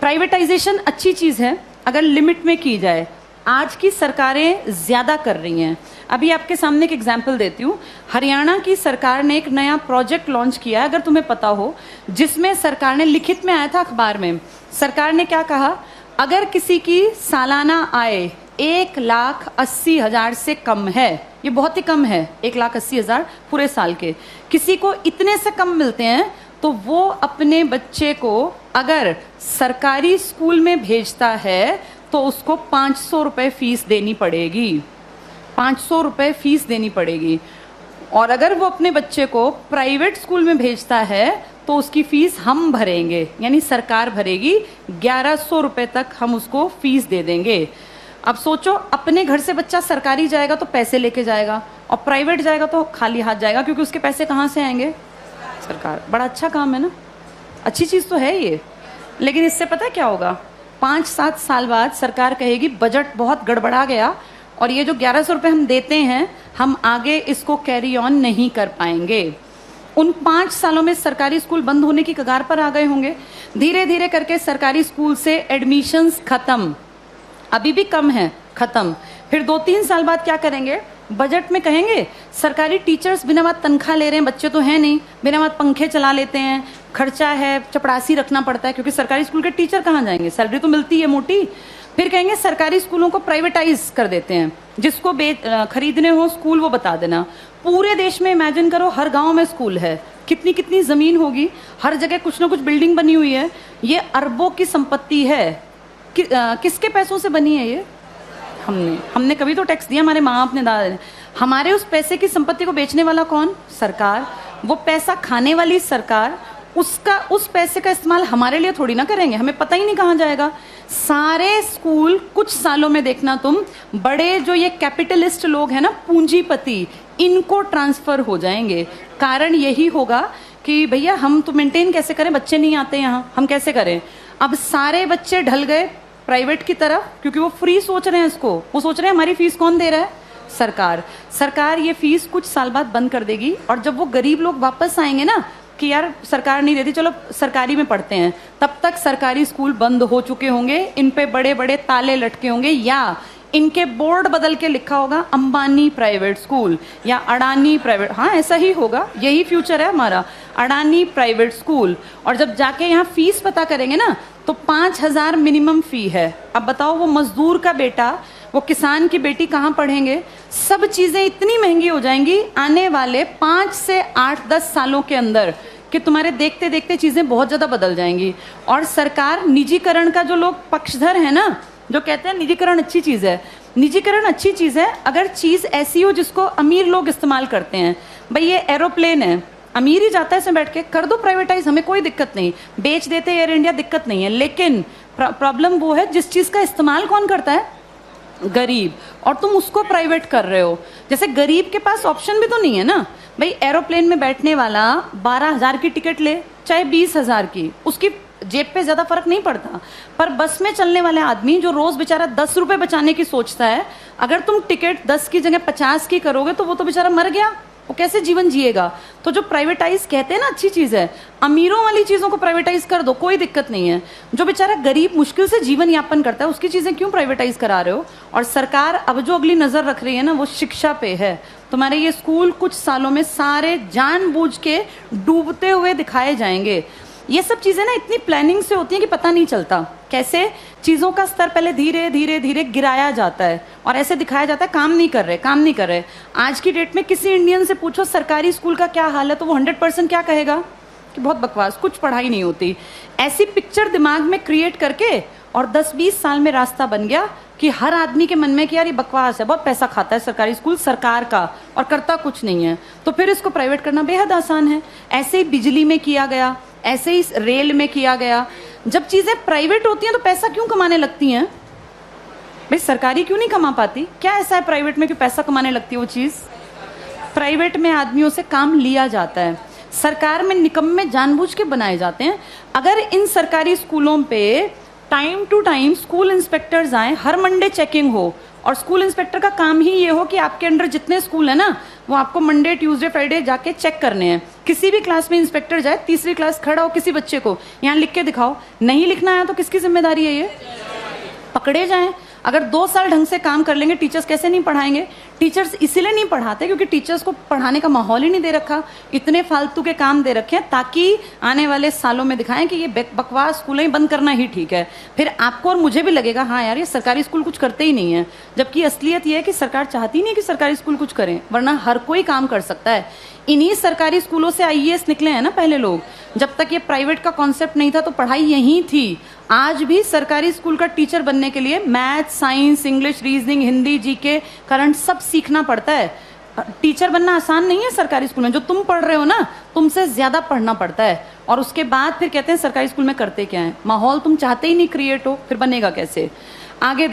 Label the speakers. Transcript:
Speaker 1: Privatisation अच्छी चीज़ है अगर लिमिट में की जाए। आज की सरकारें ज़्यादा कर रही हैं। अभी आपके सामने एक एग्जाम्पल देती हूँ। हरियाणा की सरकार ने एक नया प्रोजेक्ट लॉन्च किया है, अगर तुम्हें पता हो, जिसमें सरकार ने, लिखित में आया था अखबार में, सरकार ने क्या कहा, अगर किसी की सालाना आय 1,80,000 से कम है, ये बहुत ही कम है, 1,80,000 पूरे साल के, किसी को इतने से कम मिलते हैं, तो वो अपने बच्चे को अगर सरकारी स्कूल में भेजता है तो उसको 500 रुपये फीस देनी पड़ेगी। 500 रुपये फीस देनी पड़ेगी। और अगर वो अपने बच्चे को प्राइवेट स्कूल में भेजता है तो उसकी फीस हम भरेंगे, यानी सरकार भरेगी। 1,100 रुपये तक हम उसको फीस दे देंगे। अब सोचो, अपने घर से बच्चा सरकारी जाएगा तो पैसे लेके जाएगा, और प्राइवेट जाएगा तो खाली हाथ जाएगा, क्योंकि उसके पैसे कहाँ से आएंगे? सरकार। बड़ा अच्छा काम है ना, अच्छी चीज़ तो है ये। लेकिन इससे पता है क्या होगा? 5-7 साल बाद सरकार कहेगी बजट बहुत गड़बड़ा गया और ये जो 1,100 रुपये हम देते हैं, हम आगे इसको कैरी ऑन नहीं कर पाएंगे। उन 5 सालों में सरकारी स्कूल बंद होने की कगार पर आ गए होंगे। धीरे धीरे करके सरकारी स्कूल से एडमिशन्स खत्म, अभी भी कम है, खत्म। फिर 2-3 साल बाद क्या करेंगे? बजट में कहेंगे सरकारी टीचर्स बिना बात तनख्वाह ले रहे हैं, बच्चे तो हैं नहीं, बिना बात पंखे चला लेते हैं, खर्चा है, चपरासी रखना पड़ता है, क्योंकि सरकारी स्कूल के टीचर कहाँ जाएंगे, सैलरी तो मिलती है मोटी। फिर कहेंगे सरकारी स्कूलों को प्राइवेटाइज कर देते हैं, जिसको खरीदने हो स्कूल वो बता देना। पूरे देश में इमेजिन करो, हर गांव में स्कूल है, कितनी कितनी ज़मीन होगी, हर जगह कुछ ना कुछ बिल्डिंग बनी हुई है। ये अरबों की संपत्ति है। किसके पैसों से बनी है ये? हमने कभी तो टैक्स दिया, हमारे माँ बाप ने, दादा ने। हमारे उस पैसे की संपत्ति को बेचने वाला कौन? सरकार। वो पैसा खाने वाली सरकार। उस पैसे का इस्तेमाल हमारे लिए थोड़ी ना करेंगे, हमें पता ही नहीं कहाँ जाएगा। सारे स्कूल कुछ सालों में देखना तुम, बड़े जो ये कैपिटलिस्ट लोग हैं ना, पूंजीपति, इनको ट्रांसफर हो जाएंगे। कारण यही होगा कि भैया हम तो मेंटेन कैसे करें, बच्चे नहीं आते यहाँ, हम कैसे करें? अब सारे बच्चे ढल गए प्राइवेट की तरफ, क्योंकि वो फ्री सोच रहे हैं इसको। वो सोच रहे हैं हमारी फीस कौन दे रहा है? सरकार। सरकार ये फीस कुछ साल बाद बंद कर देगी, और जब वो गरीब लोग वापस आएंगे ना कि यार सरकार नहीं देती, चलो सरकारी में पढ़ते हैं, तब तक सरकारी स्कूल बंद हो चुके होंगे, इन पे बड़े बड़े ताले लटके होंगे, या इनके बोर्ड बदल के लिखा होगा अंबानी प्राइवेट स्कूल या अडानी प्राइवेट। हाँ, ऐसा ही होगा, यही फ्यूचर है हमारा, अडानी प्राइवेट स्कूल। और जब जाके यहाँ फीस पता करेंगे ना, तो 5,000 मिनिमम फी है। अब बताओ, वो मजदूर का बेटा, वो किसान की बेटी कहाँ पढ़ेंगे? सब चीज़ें इतनी महंगी हो जाएंगी आने वाले 5 से 8-10 सालों के अंदर कि तुम्हारे देखते देखते चीज़ें बहुत ज़्यादा बदल जाएंगी। और सरकार, निजीकरण का जो लोग पक्षधर है ना, जो कहते हैं निजीकरण अच्छी चीज़ है, निजीकरण अच्छी चीज़ है अगर चीज़ ऐसी हो जिसको अमीर लोग इस्तेमाल करते हैं। भाई ये एरोप्लेन है, अमीर ही जाता है इसमें बैठ के, कर दो प्राइवेटाइज, हमें कोई दिक्कत नहीं, बेच देते एयर इंडिया, दिक्कत नहीं है। लेकिन प्रॉब्लम वो है जिस चीज़ का इस्तेमाल कौन करता है? गरीब। और तुम उसको प्राइवेट कर रहे हो। जैसे गरीब के पास ऑप्शन भी तो नहीं है ना भाई। एरोप्लेन में बैठने वाला 12,000 की टिकट ले, चाहे 20,000 की, उसकी जेब पे ज़्यादा फर्क नहीं पड़ता। पर बस में चलने वाले आदमी जो रोज़ बेचारा 10 रुपये बचाने की सोचता है, अगर तुम टिकट 10 की जगह 50 की करोगे तो वो तो बेचारा मर गया, वो कैसे जीवन जिएगा? तो जो प्राइवेटाइज कहते हैं ना अच्छी चीज़ है, अमीरों वाली चीज़ों को प्राइवेटाइज कर दो, कोई दिक्कत नहीं है। जो बेचारा गरीब मुश्किल से जीवन यापन करता है, उसकी चीज़ें क्यों प्राइवेटाइज करा रहे हो? और सरकार अब जो अगली नज़र रख रही है ना, वो शिक्षा पे है। तुम्हारे ये स्कूल कुछ सालों में सारे जानबूझ के डूबते हुए दिखाए जाएंगे। ये सब चीज़ें ना इतनी प्लानिंग से होती हैं कि पता नहीं चलता कैसे चीज़ों का स्तर पहले धीरे धीरे धीरे गिराया जाता है और ऐसे दिखाया जाता है काम नहीं कर रहे, काम नहीं कर रहे। आज की डेट में किसी इंडियन से पूछो सरकारी स्कूल का क्या हाल है, तो वो 100% क्या कहेगा कि बहुत बकवास, कुछ पढ़ाई नहीं होती। ऐसी पिक्चर दिमाग में क्रिएट करके और 10-20 साल में रास्ता बन गया कि हर आदमी के मन में कि यार ये बकवास है, बहुत पैसा खाता है सरकारी स्कूल सरकार का और करता कुछ नहीं है, तो फिर इसको प्राइवेट करना बेहद आसान है। ऐसे ही बिजली में किया गया, ऐसे ही रेल में किया गया। जब चीज़ें प्राइवेट होती हैं तो पैसा क्यों कमाने लगती हैं भाई? सरकारी क्यों नहीं कमा पाती? क्या ऐसा है प्राइवेट में कि पैसा कमाने लगती है वो चीज़? प्राइवेट में आदमियों से काम लिया जाता है, सरकार में निकम्मे जानबूझ के बनाए जाते हैं। अगर इन सरकारी स्कूलों पे time to time school inspectors आए, हर मंडे चेकिंग हो, और स्कूल इंस्पेक्टर का काम ही ये हो कि आपके अंडर जितने स्कूल है ना, वो आपको मंडे ट्यूसडे फ्राइडे जाके चेक करने हैं। किसी भी क्लास में इंस्पेक्टर जाए, तीसरी क्लास खड़ा हो, किसी बच्चे को यहाँ लिख के दिखाओ, नहीं लिखना आया तो किसकी जिम्मेदारी है? ये पकड़े जाएं। अगर 2 साल ढंग से काम कर लेंगे, टीचर्स कैसे नहीं पढ़ाएंगे? टीचर्स इसीलिए नहीं पढ़ाते क्योंकि टीचर्स को पढ़ाने का माहौल ही नहीं दे रखा, इतने फालतू के काम दे रखे हैं ताकि आने वाले सालों में दिखाएं कि ये बकवास स्कूलें बंद करना ही ठीक है। फिर आपको और मुझे भी लगेगा हाँ यार, ये सरकारी स्कूल कुछ करते ही नहीं है, जबकि असलियत ये है कि सरकार चाहती नहीं कि सरकारी स्कूल कुछ करें, वरना हर कोई काम कर सकता है। इन्हीं सरकारी स्कूलों से आईएएस निकले हैं ना पहले लोग। जब तक ये प्राइवेट का कॉन्सेप्ट नहीं था तो पढ़ाई यहीं थी। आज भी सरकारी स्कूल का टीचर बनने के लिए math, science, English, reasoning, Hindi, GK, current सब सीखना पड़ता है। टीचर बनना आसान नहीं है सरकारी स्कूल में। जो तुम पढ़ रहे हो ना, तुमसे ज्यादा पढ़ना पड़ता है। और उसके बाद फिर कहते हैं सरकारी स्कूल में करते क्या है। माहौल तुम चाहते ही नहीं क्रिएट हो, फिर बनेगा कैसे? आगे